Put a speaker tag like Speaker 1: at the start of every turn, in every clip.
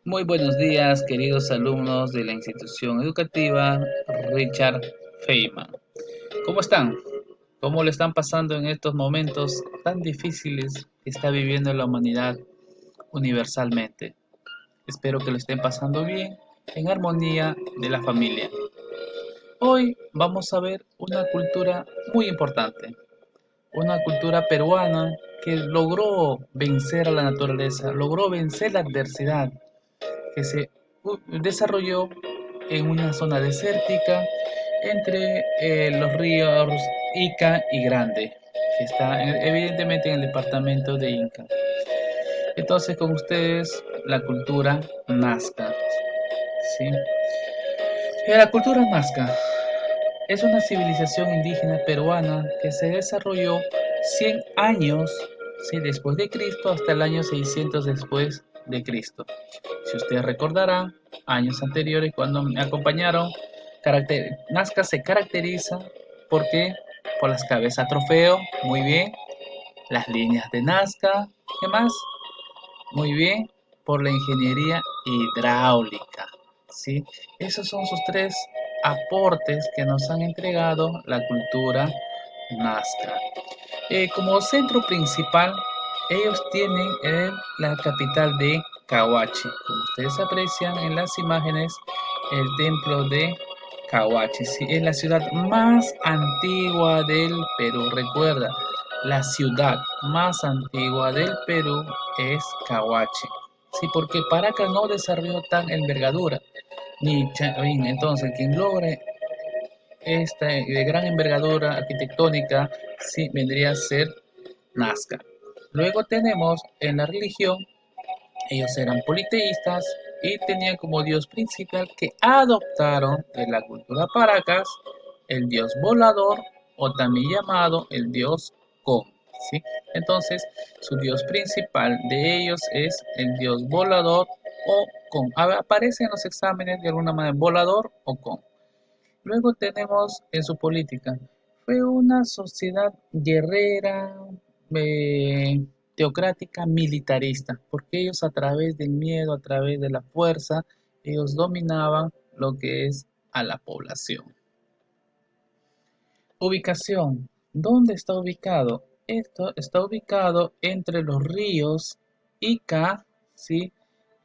Speaker 1: Muy buenos días, queridos alumnos de la institución educativa Richard Feynman. ¿Cómo están? ¿Cómo le están pasando en estos momentos tan difíciles que está viviendo la humanidad universalmente? Espero que lo estén pasando bien, en armonía de la familia. Hoy vamos a ver una cultura muy importante, una cultura peruana que logró vencer a la naturaleza, logró vencer la adversidad que se desarrolló en una zona desértica entre los ríos Ica y Grande, que está evidentemente en el departamento de Inca. Entonces, con ustedes, la cultura Nazca. ¿Sí? La cultura Nazca es una civilización indígena peruana que se desarrolló 100 años, ¿sí?, después de Cristo hasta el año 600 después de Cristo. Si ustedes recordarán, años anteriores cuando me acompañaron, Nazca se caracteriza porque por las cabezas trofeo, muy bien, las líneas de Nazca, ¿qué más? Muy bien, por la ingeniería hidráulica, ¿sí? Esos son sus tres aportes que nos han entregado la cultura Nazca. Como centro principal, ellos tienen la capital de Cahuachi. Como ustedes aprecian en las imágenes, el templo de Cahuachi, sí, es la ciudad más antigua del Perú. Recuerda, la ciudad más antigua del Perú es Cahuachi. Sí, porque Paracas no desarrolló tan envergadura. Bien, entonces, quien logre esta de gran envergadura arquitectónica, sí, vendría a ser Nazca. Luego tenemos en la religión, ellos eran politeístas y tenían como dios principal que adoptaron de la cultura Paracas el dios volador o también llamado el dios Con. ¿Sí? Entonces, su dios principal de ellos es el dios volador o Con. Aparece en los exámenes de alguna manera volador o Con. Luego tenemos en su política, fue una sociedad guerrera, teocrática, militarista, porque ellos a través del miedo, a través de la fuerza, ellos dominaban lo que es a la población. Ubicación. ¿Dónde está ubicado? Esto está ubicado entre los ríos Ica, ¿sí?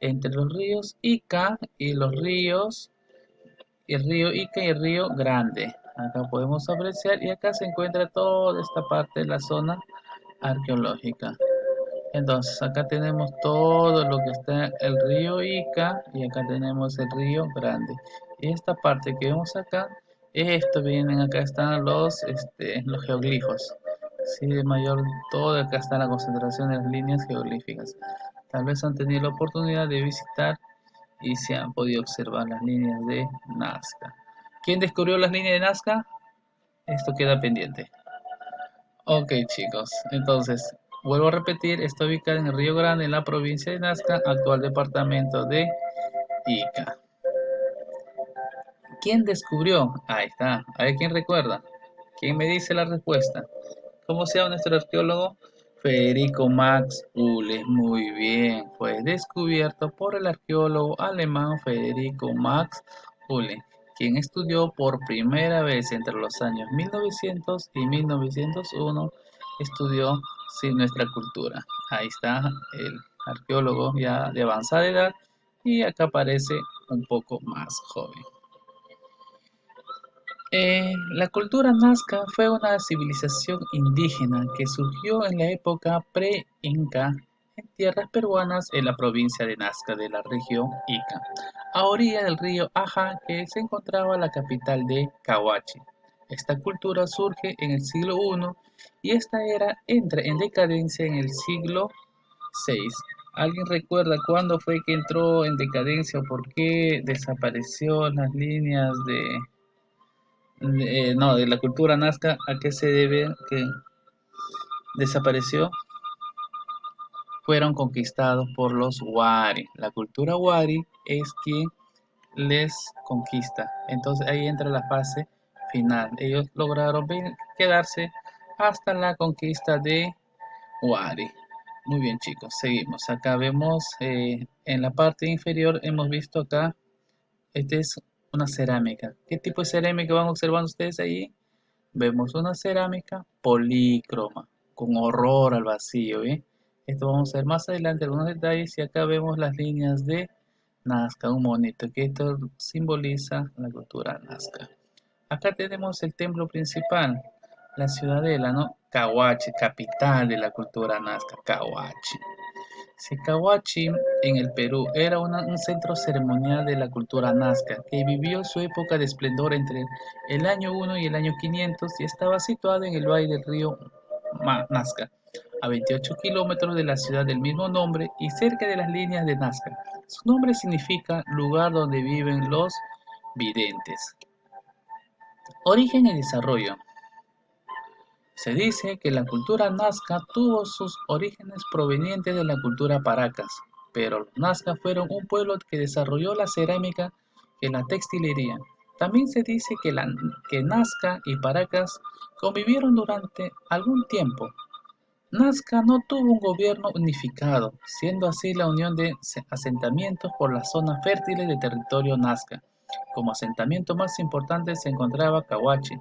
Speaker 1: Entre los ríos Ica y los ríos el río Ica y el río Grande. Acá podemos apreciar y acá se encuentra toda esta parte de la zona arqueológica. Entonces acá tenemos todo lo que está el río Ica y acá tenemos el río Grande. Y esta parte que vemos acá, esto vienen acá están los geoglifos. Sí, de mayor todo acá está la concentración de las líneas geoglíficas. Tal vez han tenido la oportunidad de visitar y se han podido observar las líneas de Nazca. ¿Quién descubrió las líneas de Nazca? Esto queda pendiente. Ok, chicos, entonces vuelvo a repetir, está ubicada en el Río Grande, en la provincia de Nazca, actual departamento de Ica. ¿Quién descubrió? Ahí está. A ver quién recuerda. ¿Quién me dice la respuesta? ¿Cómo se llama nuestro arqueólogo? Federico Max Uhle. Muy bien. Fue descubierto por el arqueólogo alemán Federico Max Uhle, quien estudió por primera vez entre los años 1900 y 1901. Estudió, sí, nuestra cultura. Ahí está el arqueólogo ya de avanzada edad y acá aparece un poco más joven. La cultura Nazca fue una civilización indígena que surgió en la época pre-inca en tierras peruanas en la provincia de Nazca de la región Ica, a orilla del río Aja que se encontraba la capital de Cahuachi. Esta cultura surge en el siglo I y esta era entra en decadencia en el siglo VI. ¿Alguien recuerda cuándo fue que entró en decadencia o por qué desapareció las líneas no, de la cultura nazca, ¿a qué se debe que desapareció? Fueron conquistados por los Wari. La cultura Wari es quien les conquista. Entonces ahí entra la fase final. Ellos lograron quedarse hasta la conquista de Wari. Muy bien, chicos, seguimos. Acá vemos en la parte inferior, hemos visto acá, este es una cerámica. ¿Qué tipo de cerámica van observando ustedes ahí? Vemos una cerámica polícroma, con horror al vacío, ¿eh? Esto vamos a ver más adelante algunos detalles y acá vemos las líneas de Nazca, un monito, que esto simboliza la cultura Nazca. Acá tenemos el templo principal, la ciudadela, ¿no? Cahuachi, capital de la cultura Nazca, Cahuachi. Sí, Cahuachi en el Perú era un centro ceremonial de la cultura Nazca que vivió su época de esplendor entre el año 1 y el año 500 y estaba situado en el valle del río Nazca, a 28 kilómetros de la ciudad del mismo nombre y cerca de las líneas de Nazca. Su nombre significa lugar donde viven los videntes. Origen y desarrollo. Se dice que la cultura Nazca tuvo sus orígenes provenientes de la cultura Paracas, pero los Nazca fueron un pueblo que desarrolló la cerámica y la textilería. También se dice que Nazca y Paracas convivieron durante algún tiempo. Nazca no tuvo un gobierno unificado, siendo así la unión de asentamientos por las zonas fértiles del territorio Nazca. Como asentamiento más importante se encontraba Cahuachi,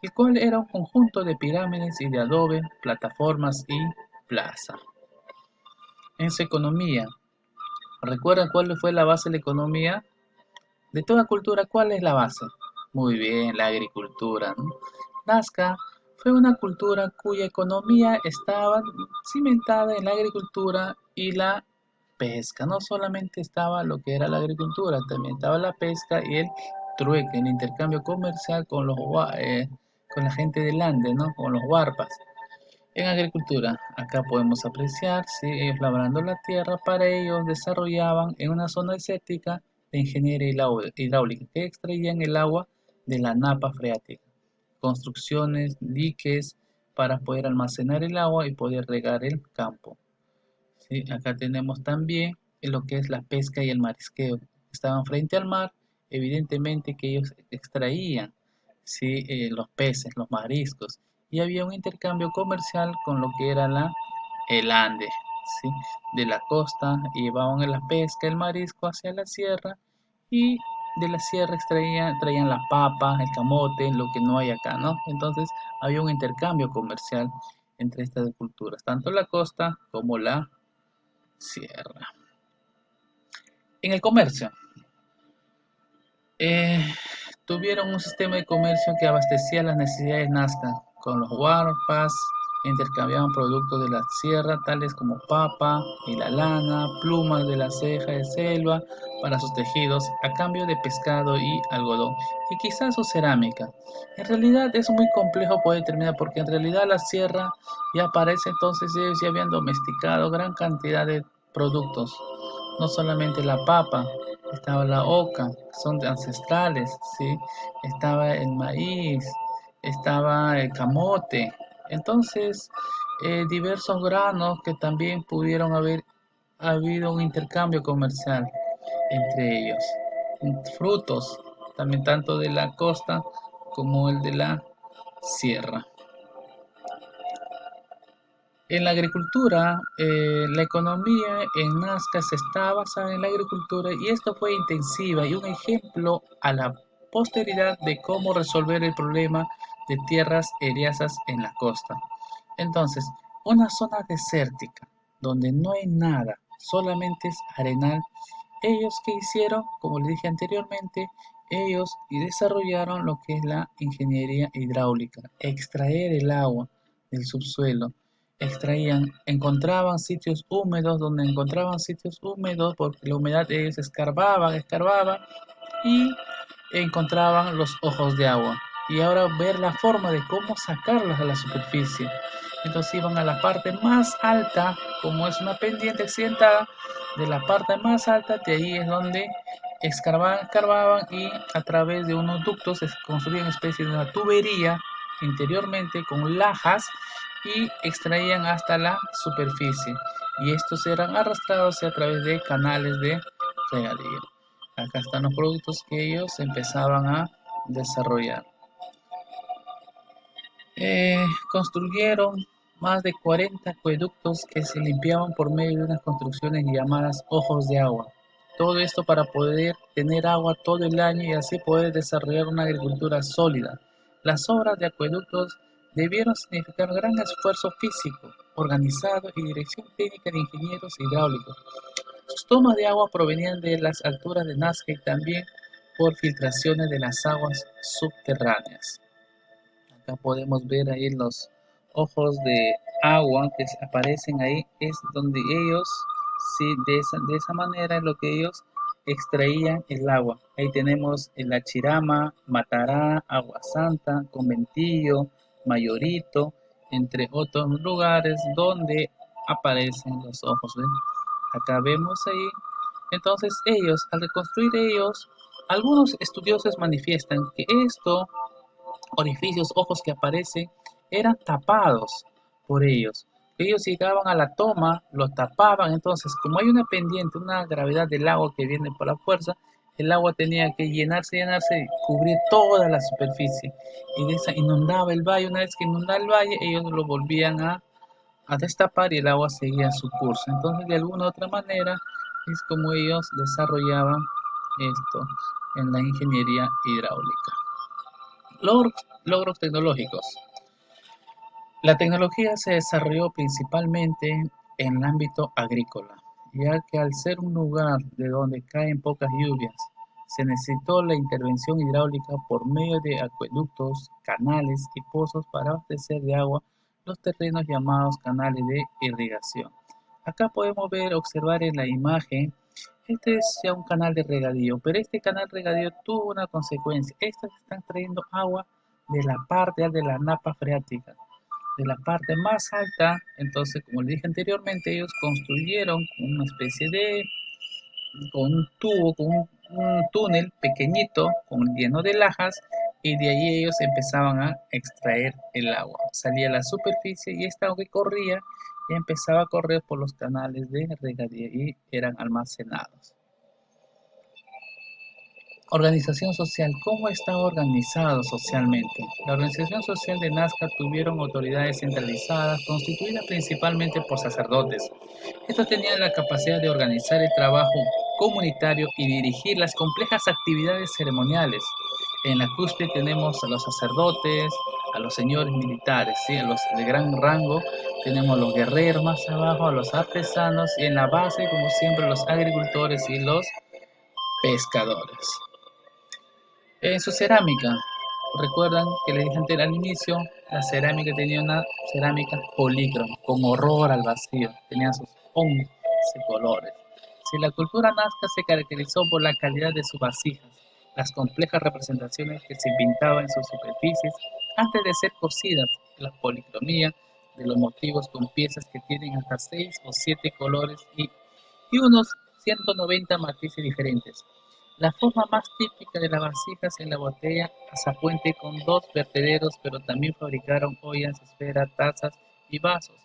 Speaker 1: el cual era un conjunto de pirámides y de adobe, plataformas y plaza. En su economía, ¿recuerdan cuál fue la base de la economía? De toda cultura, ¿cuál es la base? Muy bien, la agricultura, ¿no? Nazca fue una cultura cuya economía estaba cimentada en la agricultura y la pesca. No solamente estaba lo que era la agricultura, también estaba la pesca y el trueque, el intercambio comercial con con la gente del Ande, ¿no? Con los huarpas. En agricultura, acá podemos apreciar, si ellos labrando la tierra, para ellos desarrollaban en una zona desértica de ingeniería hidráulica, que extraían el agua de la napa freática, construcciones, diques, para poder almacenar el agua y poder regar el campo. ¿Sí? Acá tenemos también lo que es la pesca y el marisqueo. Estaban frente al mar, evidentemente que ellos extraían, ¿sí? Los peces, los mariscos, y había un intercambio comercial con lo que era el Ande, ¿sí? De la costa, y llevaban la pesca, el marisco hacia la sierra, y de la sierra traían la papa, el camote, lo que no hay acá, ¿no? Entonces había un intercambio comercial entre estas culturas, tanto la costa como la sierra. En el comercio, eh, tuvieron un sistema de comercio que abastecía las necesidades Nazca. Con los huarpas intercambiaban productos de la sierra, tales como papa y la lana, plumas de la ceja de selva para sus tejidos, a cambio de pescado y algodón, y quizás su cerámica. En realidad es muy complejo poder determinar, porque en realidad la sierra ya aparece, entonces ellos ya habían domesticado gran cantidad de productos, no solamente la papa, estaba la oca, son ancestrales, ¿sí? Estaba el maíz, estaba el camote, entonces diversos granos que también pudieron haber habido un intercambio comercial entre ellos. Frutos, también tanto de la costa como el de la sierra. En la agricultura, la economía en Nazca se está basada en la agricultura y esto fue intensiva y un ejemplo a la posteridad de cómo resolver el problema de tierras eriazas en la costa. Entonces, una zona desértica donde no hay nada, solamente es arenal. Ellos que hicieron, como les dije anteriormente, ellos y desarrollaron lo que es la ingeniería hidráulica, extraer el agua del subsuelo, extraían, encontraban sitios húmedos, donde encontraban sitios húmedos, porque la humedad ellos escarbaban y encontraban los ojos de agua. Y ahora ver la forma de cómo sacarlos a la superficie. Entonces iban a la parte más alta, como es una pendiente accidentada, de la parte más alta, de ahí es donde escarbaban y a través de unos ductos se construían especie de una tubería interiormente con lajas y extraían hasta la superficie. Y estos eran arrastrados a través de canales de regadío. Acá están los productos que ellos empezaban a desarrollar. Construyeron más de 40 acueductos que se limpiaban por medio de unas construcciones llamadas ojos de agua. Todo esto para poder tener agua todo el año y así poder desarrollar una agricultura sólida. Las obras de acueductos debieron significar gran esfuerzo físico, organizado y dirección técnica de ingenieros hidráulicos. Sus tomas de agua provenían de las alturas de Nazca y también por filtraciones de las aguas subterráneas. Acá podemos ver ahí los ojos de agua que aparecen ahí, es donde ellos, sí, de esa manera es lo que ellos extraían el agua. Ahí tenemos el Achirama, Matará, Agua Santa, Conventillo, Mayorito, entre otros lugares donde aparecen los ojos. ¿Ven? Acá vemos ahí. Entonces ellos, al reconstruir ellos, algunos estudiosos manifiestan que esto orificios, ojos que aparecen, eran tapados por ellos. Ellos llegaban a la toma, lo tapaban, entonces como hay una pendiente, una gravedad del agua que viene por la fuerza, el agua tenía que llenarse y cubrir toda la superficie. Y de esa inundaba el valle, una vez que inundaba el valle, ellos lo volvían a destapar y el agua seguía su curso. Entonces de alguna u otra manera es como ellos desarrollaban esto en la ingeniería hidráulica. Logros, logros tecnológicos. La tecnología se desarrolló principalmente en el ámbito agrícola, ya que al ser un lugar de donde caen pocas lluvias, se necesitó la intervención hidráulica por medio de acueductos, canales y pozos para abastecer de agua los terrenos llamados canales de irrigación. Acá podemos ver, observar en la imagen, este es ya un canal de regadío, pero este canal de regadío tuvo una consecuencia. Estos están trayendo agua de la parte de la napa freática, de la parte más alta. Entonces, como le dije anteriormente, ellos construyeron una especie de, con un tubo, con un túnel pequeñito, lleno de lajas, y de ahí ellos empezaban a extraer el agua. Salía a la superficie y esta agua que corría y empezaba a correr por los canales de regadío y eran almacenados. Organización social. ¿Cómo está organizado socialmente? La organización social de Nazca tuvieron autoridades centralizadas, constituidas principalmente por sacerdotes. Estos tenían la capacidad de organizar el trabajo comunitario y dirigir las complejas actividades ceremoniales. En la cúspide tenemos a los sacerdotes, a los señores militares, ¿sí? A los de gran rango, tenemos a los guerreros más abajo, a los artesanos y en la base, como siempre, los agricultores y los pescadores. En su cerámica, recuerdan que les dije antes al inicio, la cerámica tenía una cerámica polícroma, con horror al vacío, tenía sus 11 colores. Si la cultura nazca se caracterizó por la calidad de sus vasijas, las complejas representaciones que se pintaban en sus superficies antes de ser cosidas, la policromía de los motivos con piezas que tienen hasta 6 o 7 colores y unos 190 matices diferentes. La forma más típica de las vasijas en la botella azapuente con dos vertederos, pero también fabricaron ollas, esferas, tazas y vasos.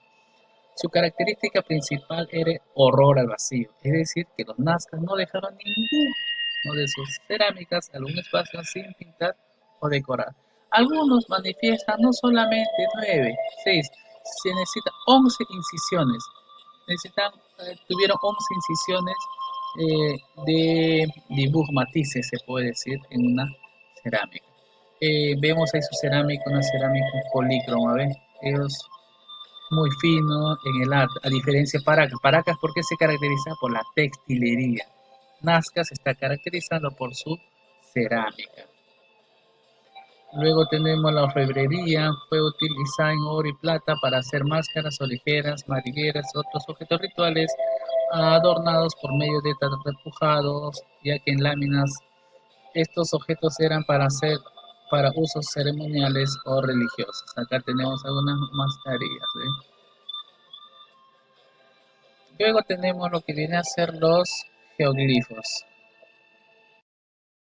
Speaker 1: Su característica principal era horror al vacío, es decir, que los nazcas no dejaron ninguno de sus cerámicas algún espacio sin pintar o decorar. Algunos manifiestan no solamente 9, 6, se necesitan 11 incisiones. Necesitan, tuvieron 11 incisiones de dibujo, matices, se puede decir, en una cerámica. Vemos ahí su cerámica, una cerámica polícroma, ¿ven? Ellos muy fino en el arte, a diferencia de Paracas. Paracas, ¿por qué se caracteriza? Por la textilería. Nazca se está caracterizando por su cerámica. Luego tenemos la orfebrería, fue utilizada en oro y plata para hacer máscaras, orejeras, madrigueras, otros objetos rituales adornados por medio de repujados, ya que en láminas estos objetos eran para hacer para usos ceremoniales o religiosos. Acá tenemos algunas mascarillas. Luego tenemos lo que viene a ser los geoglifos.